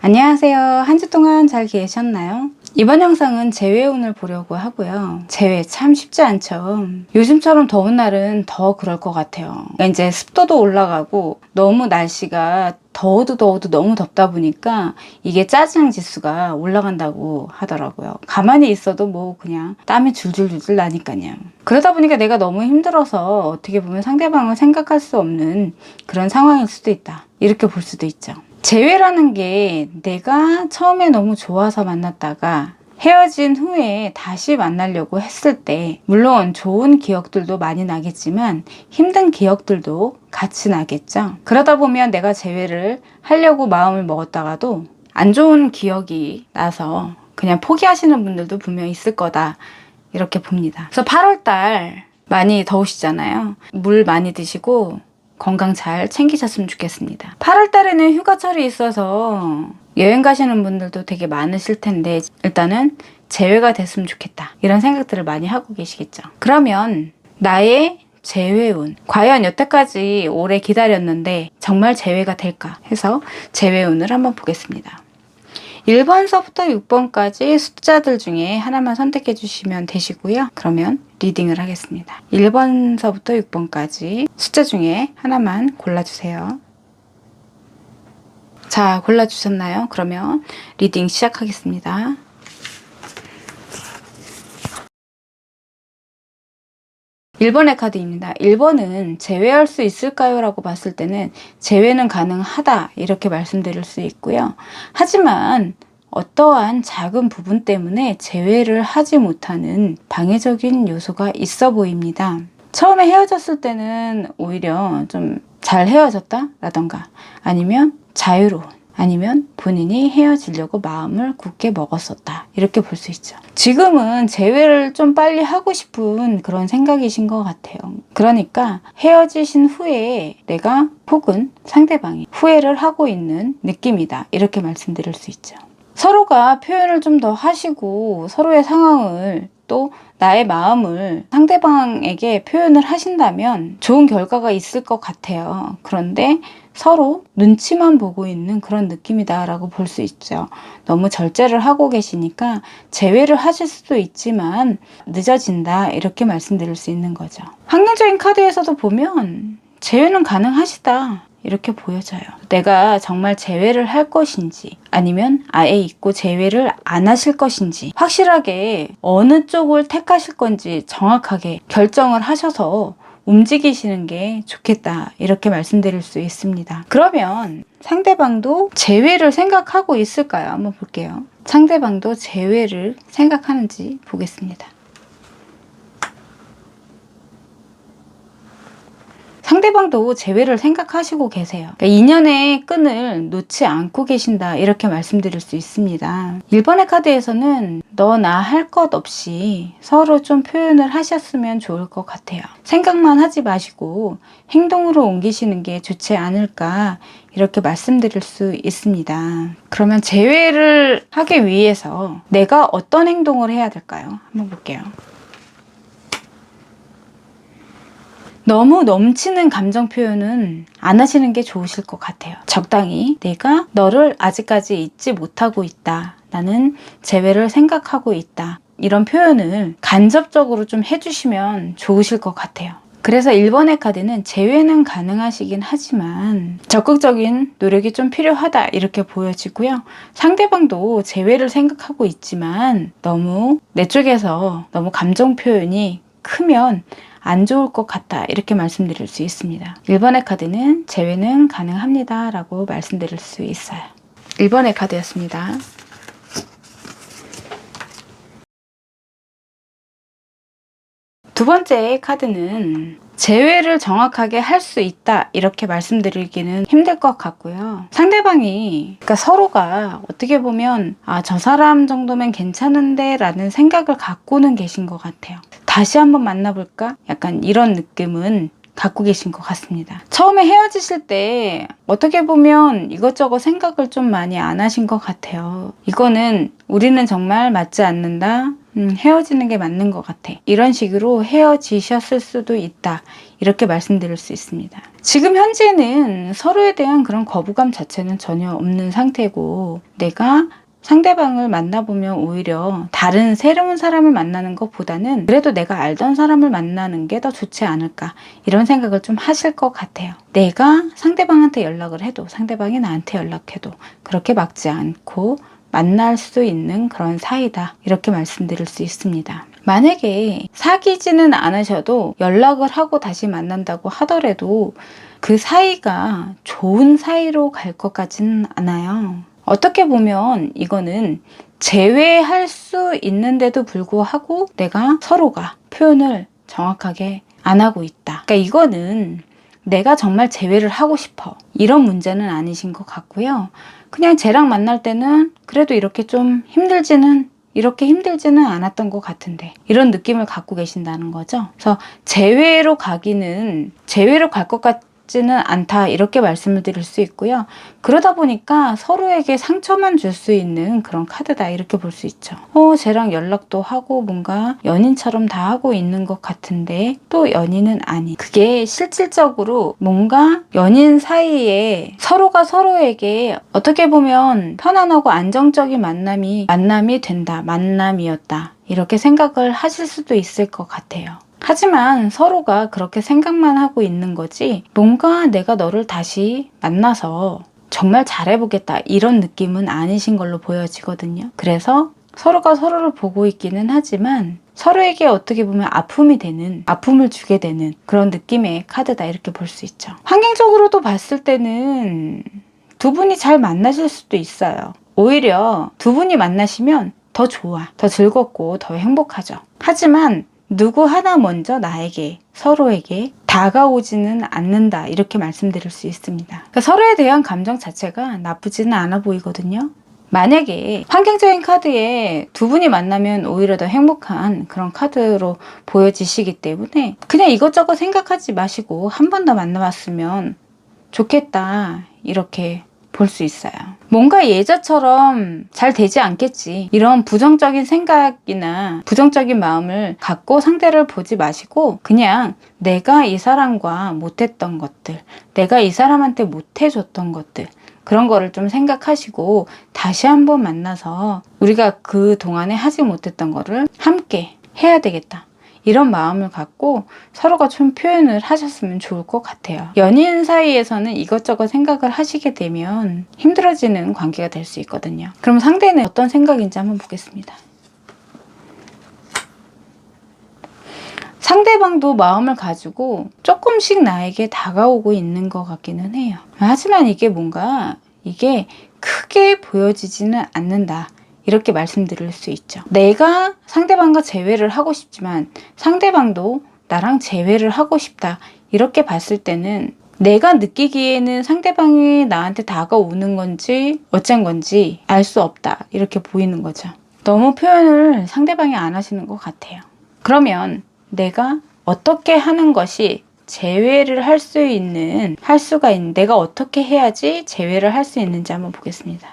안녕하세요. 한 주 동안 잘 계셨나요? 이번 영상은 재회운을 보려고 하고요. 재회 참 쉽지 않죠. 요즘처럼 더운 날은 더 그럴 것 같아요. 그러니까 이제 습도도 올라가고 너무 날씨가 더워도 너무 덥다 보니까 이게 짜증 지수가 올라간다고 하더라고요. 가만히 있어도 뭐 그냥 땀이 줄줄줄줄 나니까요. 그러다 보니까 내가 너무 힘들어서 어떻게 보면 상대방을 생각할 수 없는 그런 상황일 수도 있다. 이렇게 볼 수도 있죠. 재회라는 게 내가 처음에 너무 좋아서 만났다가 헤어진 후에 다시 만나려고 했을 때 물론 좋은 기억들도 많이 나겠지만 힘든 기억들도 같이 나겠죠. 그러다 보면 내가 재회를 하려고 마음을 먹었다가도 안 좋은 기억이 나서 그냥 포기하시는 분들도 분명히 있을 거다 이렇게 봅니다. 그래서 8월달 많이 더우시잖아요. 물 많이 드시고 건강 잘 챙기셨으면 좋겠습니다. 8월 달에는 휴가철이 있어서 여행 가시는 분들도 되게 많으실 텐데 일단은 재회가 됐으면 좋겠다 이런 생각들을 많이 하고 계시겠죠. 그러면 나의 재회운 과연 여태까지 오래 기다렸는데 정말 재회가 될까 해서 재회운을 한번 보겠습니다. 1번서부터 6번까지 숫자들 중에 하나만 선택해 주시면 되시고요. 그러면 리딩을 하겠습니다. 1번서부터 6번까지 숫자 중에 하나만 골라주세요. 자, 골라주셨나요? 그러면 리딩 시작하겠습니다. (1번의) 카드입니다. 1번은 재회할 수 있을까요? 라고 봤을 때는 재회는 가능하다 이렇게 말씀드릴 수 있고요. 하지만 어떠한 작은 부분 때문에 재회를 하지 못하는 방해적인 요소가 있어 보입니다. 처음에 헤어졌을 때는 오히려 좀 잘 헤어졌다 라던가 아니면 자유로운 아니면 본인이 헤어지려고 마음을 굳게 먹었었다 이렇게 볼 수 있죠. 지금은 재회를 좀 빨리 하고 싶은 그런 생각이신 것 같아요. 그러니까 헤어지신 후에 내가 혹은 상대방이 후회를 하고 있는 느낌이다 이렇게 말씀드릴 수 있죠. 서로가 표현을 좀 더 하시고 서로의 상황을 또 나의 마음을 상대방에게 표현을 하신다면 좋은 결과가 있을 것 같아요. 그런데 서로 눈치만 보고 있는 그런 느낌이다 라고 볼 수 있죠. 너무 절제를 하고 계시니까 재회를 하실 수도 있지만 늦어진다 이렇게 말씀드릴 수 있는 거죠. 확률적인 카드에서도 보면 재회는 가능하시다 이렇게 보여져요. 내가 정말 재회를 할 것인지 아니면 아예 잊고 재회를 안 하실 것인지 확실하게 어느 쪽을 택하실 건지 정확하게 결정을 하셔서 움직이시는 게 좋겠다 이렇게 말씀드릴 수 있습니다. 그러면 상대방도 재회를 생각하고 있을까요? 한번 볼게요. 상대방도 재회를 생각하는지 보겠습니다. 상대방도 재회를 생각하시고 계세요. 그러니까 인연의 끈을 놓지 않고 계신다 이렇게 말씀드릴 수 있습니다. 1번의 카드에서는 너 나 할 것 없이 서로 좀 표현을 하셨으면 좋을 것 같아요. 생각만 하지 마시고 행동으로 옮기시는 게 좋지 않을까 이렇게 말씀드릴 수 있습니다. 그러면 재회를 하기 위해서 내가 어떤 행동을 해야 될까요? 한번 볼게요. 너무 넘치는 감정 표현은 안 하시는 게 좋으실 것 같아요. 적당히 내가 너를 아직까지 잊지 못하고 있다. 나는 재회를 생각하고 있다. 이런 표현을 간접적으로 좀 해주시면 좋으실 것 같아요. 그래서 1번의 카드는 재회는 가능하시긴 하지만 적극적인 노력이 좀 필요하다 이렇게 보여지고요. 상대방도 재회를 생각하고 있지만 너무 내 쪽에서 너무 감정 표현이 크면 안 좋을 것 같다 이렇게 말씀드릴 수 있습니다. 1번의 카드는 재회는 가능합니다 라고 말씀드릴 수 있어요. 1번의 카드였습니다. 두 번째 카드는 재회를 정확하게 할 수 있다 이렇게 말씀드리기는 힘들 것 같고요. 상대방이 그러니까 서로가 어떻게 보면 저 사람 정도면 괜찮은데 라는 생각을 갖고는 계신 것 같아요. 다시 한번 만나볼까? 약간 이런 느낌은 갖고 계신 것 같습니다. 처음에 헤어지실 때 어떻게 보면 이것저것 생각을 좀 많이 안 하신 것 같아요. 이거는 우리는 정말 맞지 않는다. 헤어지는 게 맞는 것 같아. 이런 식으로 헤어지셨을 수도 있다. 이렇게 말씀드릴 수 있습니다. 지금 현재는 서로에 대한 그런 거부감 자체는 전혀 없는 상태고, 내가 상대방을 만나보면 오히려 다른 새로운 사람을 만나는 것보다는 그래도 내가 알던 사람을 만나는 게 더 좋지 않을까, 이런 생각을 좀 하실 것 같아요. 내가 상대방한테 연락을 해도 상대방이 나한테 연락해도 그렇게 막지 않고 만날 수 있는 그런 사이다, 이렇게 말씀드릴 수 있습니다. 만약에 사귀지는 않으셔도 연락을 하고 다시 만난다고 하더라도 그 사이가 좋은 사이로 갈 것 같지는 않아요. 어떻게 보면 이거는 제외할 수 있는데도 불구하고 내가 서로가 표현을 정확하게 안 하고 있다. 그러니까 이거는 내가 정말 제외를 하고 싶어, 이런 문제는 아니신 것 같고요. 그냥 쟤랑 만날 때는 그래도 이렇게 좀 이렇게 힘들지는 않았던 것 같은데, 이런 느낌을 갖고 계신다는 거죠. 그래서 제외로 갈 것 같지는 않다, 이렇게 말씀을 드릴 수 있고요. 그러다 보니까 서로에게 상처만 줄 수 있는 그런 카드다, 이렇게 볼 수 있죠. 쟤랑 연락도 하고 뭔가 연인처럼 다 하고 있는 것 같은데 또 연인은 아니. 그게 실질적으로 뭔가 연인 사이에 서로가 서로에게 어떻게 보면 편안하고 안정적인 만남이 된다, 만남이었다, 이렇게 생각을 하실 수도 있을 것 같아요. 하지만 서로가 그렇게 생각만 하고 있는 거지, 뭔가 내가 너를 다시 만나서 정말 잘해보겠다, 이런 느낌은 아니신 걸로 보여지거든요. 그래서 서로가 서로를 보고 있기는 하지만 서로에게 어떻게 보면 아픔을 주게 되는 그런 느낌의 카드다, 이렇게 볼 수 있죠. 환경적으로도 봤을 때는 두 분이 잘 만나실 수도 있어요. 오히려 두 분이 만나시면 더 좋아, 더 즐겁고 더 행복하죠. 하지만 누구 하나 먼저 서로에게 다가오지는 않는다, 이렇게 말씀드릴 수 있습니다. 그러니까 서로에 대한 감정 자체가 나쁘지는 않아 보이거든요. 만약에 환경적인 카드에 두 분이 만나면 오히려 더 행복한 그런 카드로 보여지시기 때문에 그냥 이것저것 생각하지 마시고 한 번 더 만나봤으면 좋겠다, 이렇게 볼 수 있어요. 뭔가 예전처럼 잘 되지 않겠지, 이런 부정적인 생각이나 부정적인 마음을 갖고 상대를 보지 마시고 그냥 내가 이 사람과 못했던 것들, 내가 이 사람한테 못해줬던 것들, 그런 거를 좀 생각하시고 다시 한번 만나서 우리가 그 동안에 하지 못했던 거를 함께 해야 되겠다, 이런 마음을 갖고 서로가 좀 표현을 하셨으면 좋을 것 같아요. 연인 사이에서는 이것저것 생각을 하시게 되면 힘들어지는 관계가 될 수 있거든요. 그럼 상대는 어떤 생각인지 한번 보겠습니다. 상대방도 마음을 가지고 조금씩 나에게 다가오고 있는 것 같기는 해요. 하지만 이게 크게 보여지지는 않는다, 이렇게 말씀드릴 수 있죠. 내가 상대방과 재회를 하고 싶지만 상대방도 나랑 재회를 하고 싶다, 이렇게 봤을 때는 내가 느끼기에는 상대방이 나한테 다가오는 건지 어쩐 건지 알 수 없다, 이렇게 보이는 거죠. 너무 표현을 상대방이 안 하시는 것 같아요. 그러면 내가 어떻게 하는 것이 재회를 할 수가 있는, 내가 어떻게 해야지 재회를 할 수 있는지 한번 보겠습니다.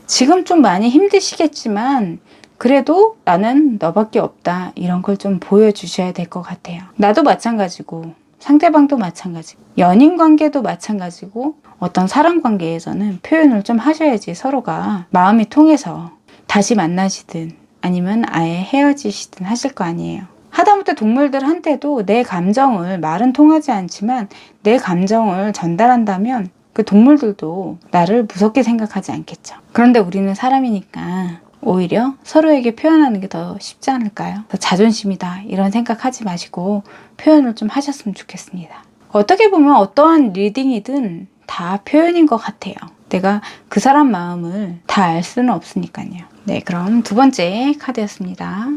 지금 좀 많이 힘드시겠지만 그래도 나는 너밖에 없다, 이런 걸 좀 보여주셔야 될 것 같아요. 나도 마찬가지고 상대방도 마찬가지고 연인 관계도 마찬가지고 어떤 사람 관계에서는 표현을 좀 하셔야지 서로가 마음이 통해서 다시 만나시든 아니면 아예 헤어지시든 하실 거 아니에요. 하다못해 동물들한테도 내 감정을, 말은 통하지 않지만 내 감정을 전달한다면 그 동물들도 나를 무섭게 생각하지 않겠죠. 그런데 우리는 사람이니까 오히려 서로에게 표현하는 게 더 쉽지 않을까요? 자존심이다, 이런 생각하지 마시고 표현을 좀 하셨으면 좋겠습니다. 어떻게 보면 어떠한 리딩이든 다 표현인 것 같아요. 내가 그 사람 마음을 다 알 수는 없으니까요. 네, 그럼 두 번째 카드였습니다.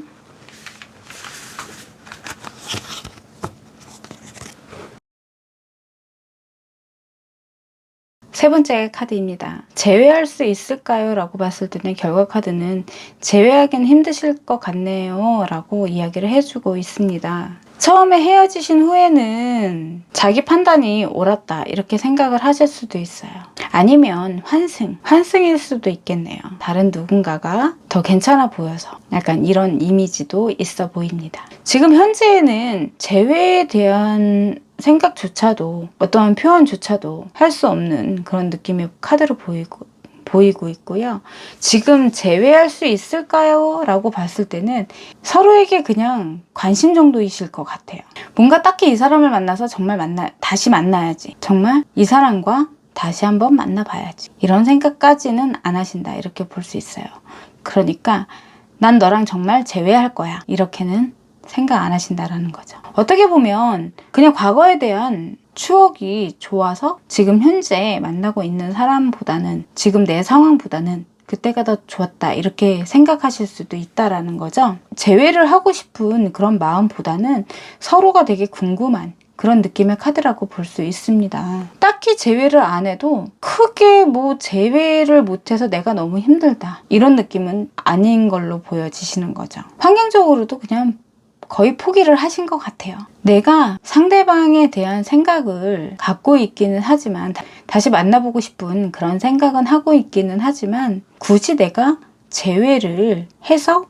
세 번째 카드입니다. 제외할 수 있을까요? 라고 봤을 때는 결과 카드는 제외하기는 힘드실 것 같네요 라고 이야기를 해주고 있습니다. 처음에 헤어지신 후에는 자기 판단이 옳았다 이렇게 생각을 하실 수도 있어요. 아니면 환승일 수도 있겠네요. 다른 누군가가 더 괜찮아 보여서 약간 이런 이미지도 있어 보입니다. 지금 현재에는 재회에 대한 생각조차도 어떠한 표현조차도 할 수 없는 그런 느낌의 카드로 보이고 있고요. 지금 제외할 수 있을까요? 라고 봤을 때는 서로에게 그냥 관심 정도이실 것 같아요. 뭔가 딱히 이 사람을 만나서 정말 다시 만나야지. 정말 이 사람과 다시 한번 만나봐야지. 이런 생각까지는 안 하신다. 이렇게 볼 수 있어요. 그러니까 난 너랑 정말 제외할 거야. 이렇게는 생각 안 하신다라는 거죠. 어떻게 보면 그냥 과거에 대한 추억이 좋아서 지금 현재 만나고 있는 사람보다는 지금 내 상황보다는 그때가 더 좋았다 이렇게 생각하실 수도 있다라는 거죠. 재회를 하고 싶은 그런 마음보다는 서로가 되게 궁금한 그런 느낌의 카드라고 볼 수 있습니다. 딱히 재회를 안 해도 크게 뭐 재회를 못해서 내가 너무 힘들다 이런 느낌은 아닌 걸로 보여지시는 거죠. 환경적으로도 그냥 거의 포기를 하신 것 같아요. 내가 상대방에 대한 생각을 갖고 있기는 하지만 다시 만나보고 싶은 그런 생각은 하고 있기는 하지만 굳이 내가 재회를 해서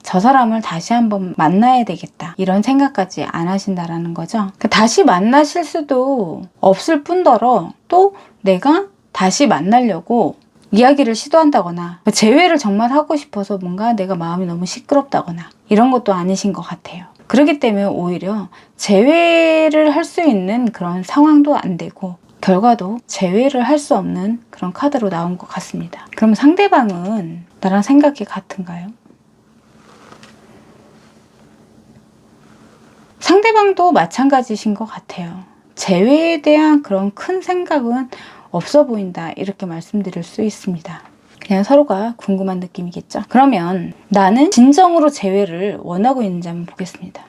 저 사람을 다시 한번 만나야 되겠다 이런 생각까지 안 하신다라는 거죠. 다시 만나실 수도 없을 뿐더러 또 내가 다시 만나려고 이야기를 시도한다거나 재회를 정말 하고 싶어서 뭔가 내가 마음이 너무 시끄럽다거나 이런 것도 아니신 것 같아요. 그렇기 때문에 오히려 재회를 할 수 있는 그런 상황도 안 되고 결과도 재회를 할 수 없는 그런 카드로 나온 것 같습니다. 그럼 상대방은 나랑 생각이 같은가요? 상대방도 마찬가지신 것 같아요. 재회에 대한 그런 큰 생각은 없어 보인다 이렇게 말씀드릴 수 있습니다. 그냥 서로가 궁금한 느낌이겠죠. 그러면 나는 진정으로 재회를 원하고 있는지 한번 보겠습니다.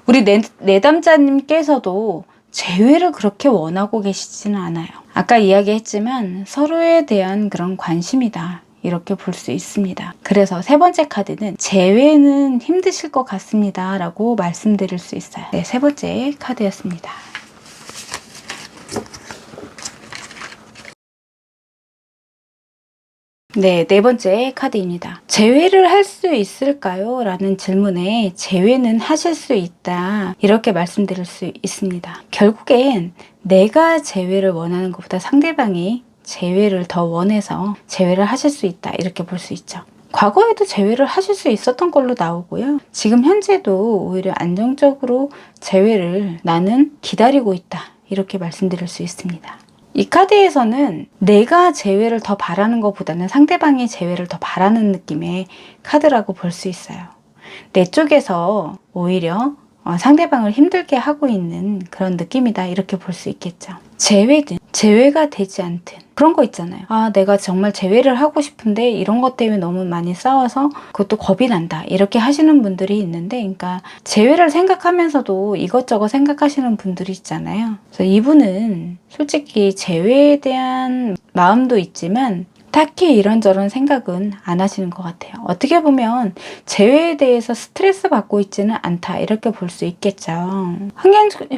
우리 내담자님께서도 재회를 그렇게 원하고 계시지는 않아요. 아까 이야기했지만 서로에 대한 그런 관심이다 이렇게 볼 수 있습니다. 그래서 세 번째 카드는 재회는 힘드실 것 같습니다 라고 말씀드릴 수 있어요. 네, 세 번째 카드였습니다. 네, 네 번째 카드입니다. 재회를 할 수 있을까요? 라는 질문에 재회는 하실 수 있다. 이렇게 말씀드릴 수 있습니다. 결국엔 내가 재회를 원하는 것보다 상대방이 재회를 더 원해서 재회를 하실 수 있다. 이렇게 볼 수 있죠. 과거에도 재회를 하실 수 있었던 걸로 나오고요. 지금 현재도 오히려 안정적으로 재회를 나는 기다리고 있다. 이렇게 말씀드릴 수 있습니다. 이 카드에서는 내가 재회를 더 바라는 것보다는 상대방이 재회를 더 바라는 느낌의 카드라고 볼 수 있어요. 내 쪽에서 오히려 상대방을 힘들게 하고 있는 그런 느낌이다 이렇게 볼 수 있겠죠. 재회든 재회가 되지 않든 그런 거 있잖아요. 아, 내가 정말 재회를 하고 싶은데 이런 것 때문에 너무 많이 싸워서 그것도 겁이 난다 이렇게 하시는 분들이 있는데, 그러니까 재회를 생각하면서도 이것저것 생각하시는 분들이 있잖아요. 그래서 이분은 솔직히 재회에 대한 마음도 있지만 딱히 이런저런 생각은 안 하시는 것 같아요. 어떻게 보면 재회에 대해서 스트레스 받고 있지는 않다 이렇게 볼 수 있겠죠.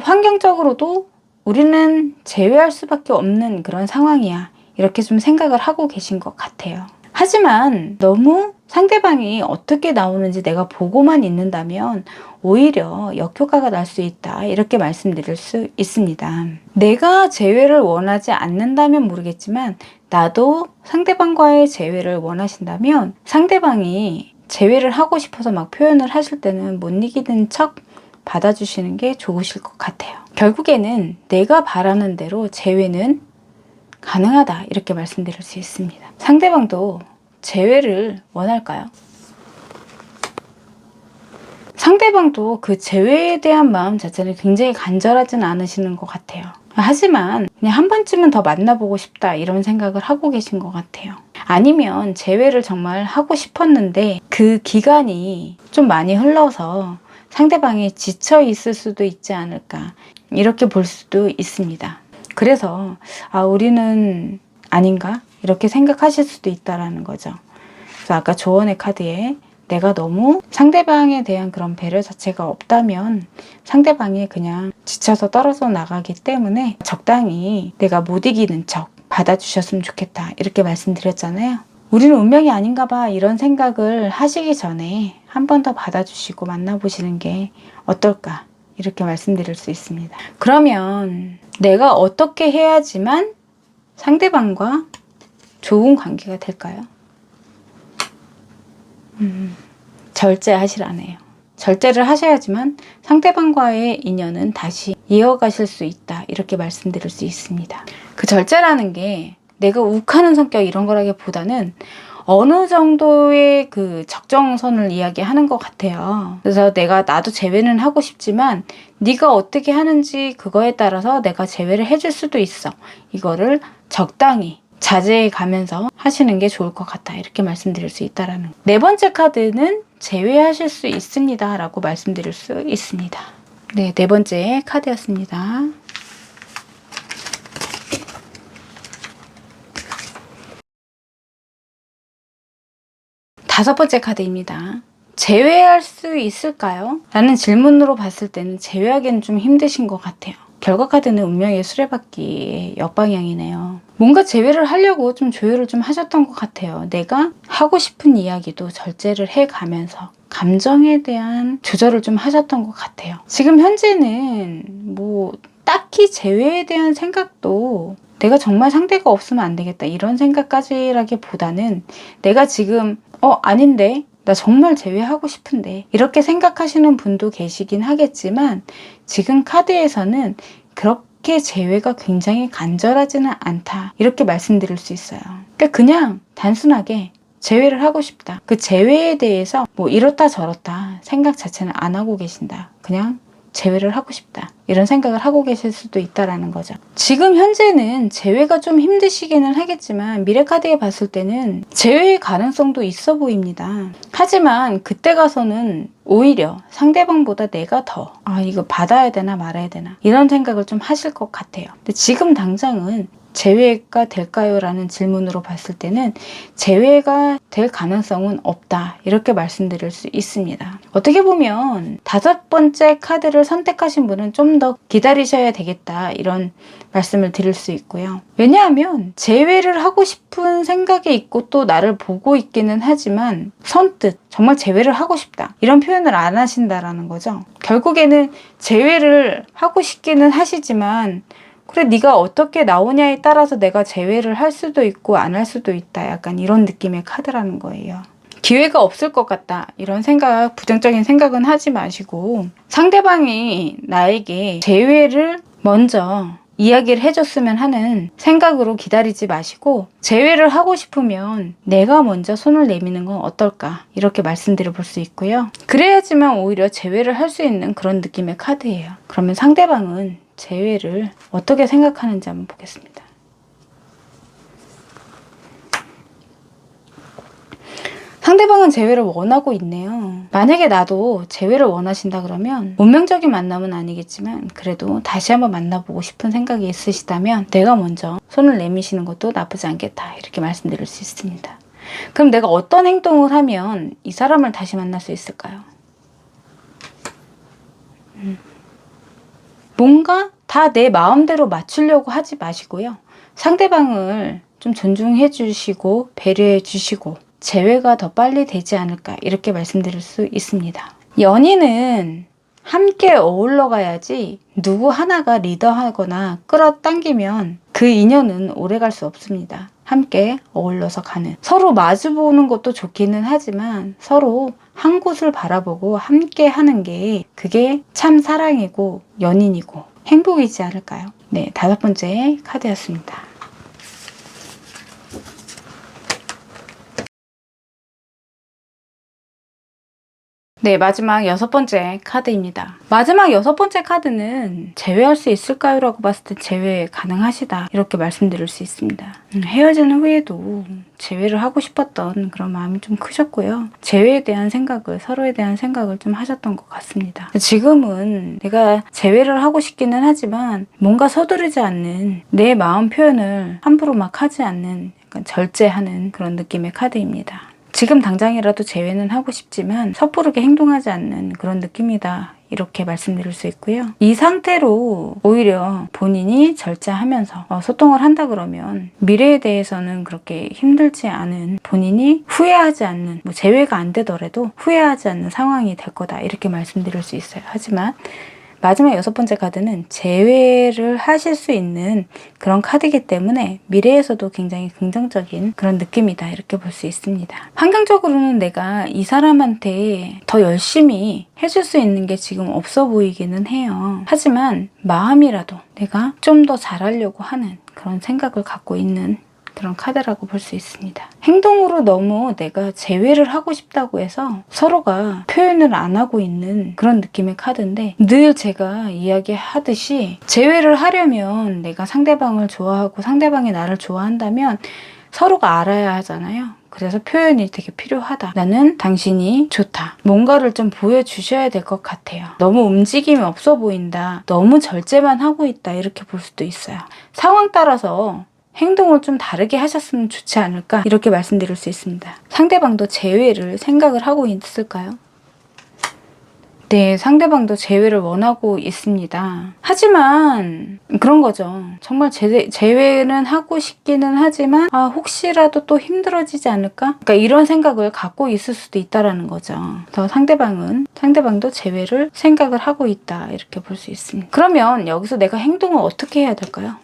환경적으로도 우리는 재회할 수밖에 없는 그런 상황이야 이렇게 좀 생각을 하고 계신 것 같아요. 하지만 너무 상대방이 어떻게 나오는지 내가 보고만 있는다면 오히려 역효과가 날 수 있다 이렇게 말씀드릴 수 있습니다. 내가 재회를 원하지 않는다면 모르겠지만 나도 상대방과의 재회를 원하신다면 상대방이 재회를 하고 싶어서 막 표현을 하실 때는 못 이기는 척 받아주시는 게 좋으실 것 같아요. 결국에는 내가 바라는 대로 재회는 가능하다 이렇게 말씀드릴 수 있습니다. 상대방도 재회를 원할까요? 상대방도 그 재회에 대한 마음 자체는 굉장히 간절하진 않으시는 것 같아요. 하지만 그냥 한 번쯤은 더 만나보고 싶다 이런 생각을 하고 계신 것 같아요. 아니면 재회를 정말 하고 싶었는데 그 기간이 좀 많이 흘러서 상대방이 지쳐 있을 수도 있지 않을까. 이렇게 볼 수도 있습니다. 그래서 우리는 아닌가? 이렇게 생각하실 수도 있다라는 거죠. 그래서 아까 조언의 카드에 내가 너무 상대방에 대한 그런 배려 자체가 없다면 상대방이 그냥 지쳐서 떨어져 나가기 때문에 적당히 내가 못 이기는 척 받아주셨으면 좋겠다. 이렇게 말씀드렸잖아요. 우리는 운명이 아닌가 봐 이런 생각을 하시기 전에 한 번 더 받아주시고 만나보시는 게 어떨까 이렇게 말씀드릴 수 있습니다. 그러면 내가 어떻게 해야지만 상대방과 좋은 관계가 될까요? 절제하시라네요. 절제를 하셔야지만 상대방과의 인연은 다시 이어가실 수 있다 이렇게 말씀드릴 수 있습니다. 그 절제라는 게 내가 욱하는 성격 이런 거라기보다는 어느 정도의 그 적정선을 이야기하는 것 같아요. 그래서 나도 제외는 하고 싶지만 네가 어떻게 하는지 그거에 따라서 내가 제외를 해줄 수도 있어. 이거를 적당히 자제해 가면서 하시는 게 좋을 것 같다 이렇게 말씀드릴 수 있다라는 거. 네 번째 카드는 제외하실 수 있습니다 라고 말씀드릴 수 있습니다. 네, 네 번째 카드였습니다. 다섯 번째 카드입니다. 제외할 수 있을까요? 라는 질문으로 봤을 때는 제외하기는 좀 힘드신 것 같아요. 결과 카드는 운명의 수레바퀴의 역방향이네요. 뭔가 제외를 하려고 좀 조율을 좀 하셨던 것 같아요. 내가 하고 싶은 이야기도 절제를 해가면서 감정에 대한 조절을 좀 하셨던 것 같아요. 지금 현재는 뭐 딱히 제외에 대한 생각도 내가 정말 상대가 없으면 안 되겠다 이런 생각까지라기보다는 내가 지금 아닌데 나 정말 제외하고 싶은데 이렇게 생각하시는 분도 계시긴 하겠지만 지금 카드에서는 그렇게 제외가 굉장히 간절하지는 않다 이렇게 말씀드릴 수 있어요. 그러니까 그냥 단순하게 제외를 하고 싶다. 그 제외에 대해서 뭐 이렇다 저렇다 생각 자체는 안 하고 계신다. 그냥 제외를 하고 싶다. 이런 생각을 하고 계실 수도 있다라는 거죠. 지금 현재는 제외가 좀 힘드시기는 하겠지만 미래 카드에 봤을 때는 제외의 가능성도 있어 보입니다. 하지만 그때 가서는 오히려 상대방보다 내가 더 이거 받아야 되나 말아야 되나 이런 생각을 좀 하실 것 같아요. 근데 지금 당장은 제외가 될까요? 라는 질문으로 봤을 때는 제외가 될 가능성은 없다 이렇게 말씀드릴 수 있습니다. 어떻게 보면 다섯 번째 카드를 선택하신 분은 좀 더 기다리셔야 되겠다 이런 말씀을 드릴 수 있고요. 왜냐하면 제외를 하고 싶은 생각이 있고 또 나를 보고 있기는 하지만 선뜻 정말 제외를 하고 싶다 이런 표현을 안 하신다라는 거죠. 결국에는 제외를 하고 싶기는 하시지만 그래 네가 어떻게 나오냐에 따라서 내가 제외를 할 수도 있고 안 할 수도 있다 약간 이런 느낌의 카드라는 거예요. 기회가 없을 것 같다 이런 생각 부정적인 생각은 하지 마시고 상대방이 나에게 제외를 먼저 이야기를 해줬으면 하는 생각으로 기다리지 마시고 제외를 하고 싶으면 내가 먼저 손을 내미는 건 어떨까 이렇게 말씀드려 볼 수 있고요. 그래야지만 오히려 제외를 할 수 있는 그런 느낌의 카드예요. 그러면 상대방은 제외를 어떻게 생각하는지 한번 보겠습니다. 상대방은 제외를 원하고 있네요. 만약에 나도 제외를 원하신다 그러면 운명적인 만남은 아니겠지만 그래도 다시 한번 만나보고 싶은 생각이 있으시다면 내가 먼저 손을 내미시는 것도 나쁘지 않겠다 이렇게 말씀드릴 수 있습니다. 그럼 내가 어떤 행동을 하면 이 사람을 다시 만날 수 있을까요? 뭔가 다 내 마음대로 맞추려고 하지 마시고요. 상대방을 좀 존중해 주시고 배려해 주시고 재회가 더 빨리 되지 않을까 이렇게 말씀드릴 수 있습니다. 연인은 함께 어울러 가야지 누구 하나가 리더하거나 끌어당기면 그 인연은 오래 갈 수 없습니다. 함께 어울러서 가는 서로 마주보는 것도 좋기는 하지만 서로 한 곳을 바라보고 함께 하는 게 그게 참 사랑이고 연인이고 행복이지 않을까요? 네, 다섯 번째 카드였습니다. 네, 마지막 6번째 카드입니다. 마지막 6번째 카드는 제외할 수 있을까요? 라고 봤을 때 제외 가능하시다. 이렇게 말씀드릴 수 있습니다. 헤어진 후에도 제외를 하고 싶었던 그런 마음이 좀 크셨고요. 제외에 대한 생각을, 서로에 대한 생각을 좀 하셨던 것 같습니다. 지금은 내가 제외를 하고 싶기는 하지만 뭔가 서두르지 않는 내 마음 표현을 함부로 막 하지 않는 약간 절제하는 그런 느낌의 카드입니다. 지금 당장이라도 제외는 하고 싶지만 섣부르게 행동하지 않는 그런 느낌이다. 이렇게 말씀드릴 수 있고요. 이 상태로 오히려 본인이 절제하면서 소통을 한다 그러면 미래에 대해서는 그렇게 힘들지 않은, 본인이 후회하지 않는, 뭐 제외가 안 되더라도 후회하지 않는 상황이 될 거다. 이렇게 말씀드릴 수 있어요. 하지만 마지막 6번째 카드는 제외를 하실 수 있는 그런 카드이기 때문에 미래에서도 굉장히 긍정적인 그런 느낌이다. 이렇게 볼 수 있습니다. 환경적으로는 내가 이 사람한테 더 열심히 해줄 수 있는 게 지금 없어 보이기는 해요. 하지만 마음이라도 내가 좀 더 잘하려고 하는 그런 생각을 갖고 있는 그런 카드라고 볼 수 있습니다. 행동으로 너무 내가 제외를 하고 싶다고 해서 서로가 표현을 안 하고 있는 그런 느낌의 카드인데, 늘 제가 이야기하듯이 제외를 하려면 내가 상대방을 좋아하고 상대방이 나를 좋아한다면 서로가 알아야 하잖아요. 그래서 표현이 되게 필요하다. 나는 당신이 좋다. 뭔가를 좀 보여주셔야 될 것 같아요. 너무 움직임이 없어 보인다. 너무 절제만 하고 있다. 이렇게 볼 수도 있어요. 상황 따라서 행동을 좀 다르게 하셨으면 좋지 않을까, 이렇게 말씀드릴 수 있습니다. 상대방도 제외를 생각을 하고 있을까요? 네, 상대방도 제외를 원하고 있습니다. 하지만 그런 거죠. 정말 제외는 하고 싶기는 하지만 혹시라도 또 힘들어지지 않을까? 그러니까 이런 생각을 갖고 있을 수도 있다라는 거죠. 더 상대방도 제외를 생각을 하고 있다. 이렇게 볼 수 있습니다. 그러면 여기서 내가 행동을 어떻게 해야 될까요?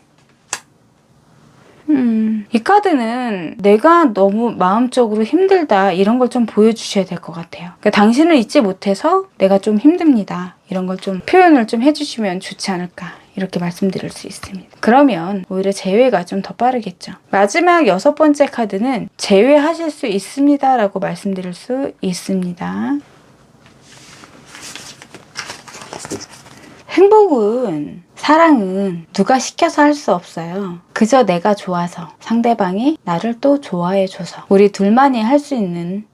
이 카드는 내가 너무 마음적으로 힘들다, 이런 걸 좀 보여주셔야 될 것 같아요. 그러니까 당신을 잊지 못해서 내가 좀 힘듭니다. 이런 걸 좀 표현을 좀 해주시면 좋지 않을까, 이렇게 말씀드릴 수 있습니다. 그러면 오히려 제외가 좀 더 빠르겠죠. 마지막 6번째 카드는 제외하실 수 있습니다. 라고 말씀드릴 수 있습니다. 행복은, 사랑은 누가 시켜서 할 수 없어요. 그저 내가 좋아서, 상대방이 나를 또 좋아해줘서 우리 둘만이 할 수 있는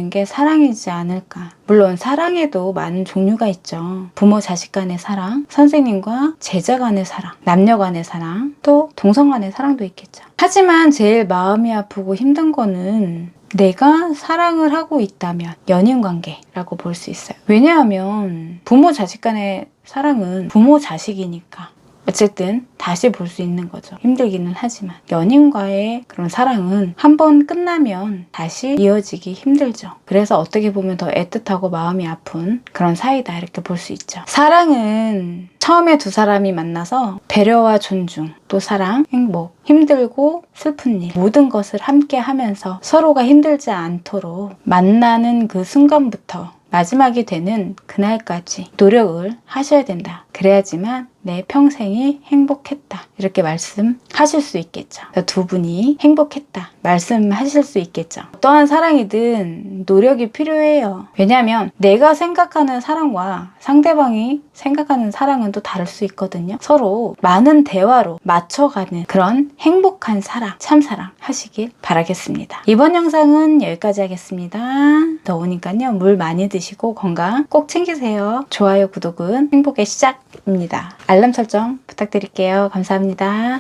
게 사랑이지 않을까. 물론 사랑에도 많은 종류가 있죠. 부모 자식 간의 사랑, 선생님과 제자 간의 사랑, 남녀 간의 사랑, 또 동성 간의 사랑도 있겠죠. 하지만 제일 마음이 아프고 힘든 거는 내가 사랑을 하고 있다면 연인관계라고 볼 수 있어요. 왜냐하면 부모 자식 간의 사랑은 부모 자식이니까 어쨌든 다시 볼 수 있는 거죠. 힘들기는 하지만 연인과의 그런 사랑은 한번 끝나면 다시 이어지기 힘들죠. 그래서 어떻게 보면 더 애틋하고 마음이 아픈 그런 사이다, 이렇게 볼 수 있죠. 사랑은 처음에 두 사람이 만나서 배려와 존중, 또 사랑, 행복, 힘들고 슬픈 일, 모든 것을 함께 하면서 서로가 힘들지 않도록 만나는 그 순간부터 마지막이 되는 그날까지 노력을 하셔야 된다. 그래야지만 내 평생이 행복했다. 이렇게 말씀하실 수 있겠죠. 두 분이 행복했다. 말씀하실 수 있겠죠. 어떠한 사랑이든 노력이 필요해요. 왜냐하면 내가 생각하는 사랑과 상대방이 생각하는 사랑은 또 다를 수 있거든요. 서로 많은 대화로 맞춰가는 그런 행복한 사랑, 참사랑 하시길 바라겠습니다. 이번 영상은 여기까지 하겠습니다. 더우니까요, 물 많이 드시고 건강 꼭 챙기세요. 좋아요, 구독은 행복의 시작입니다. 알람 설정 부탁드릴게요. 감사합니다.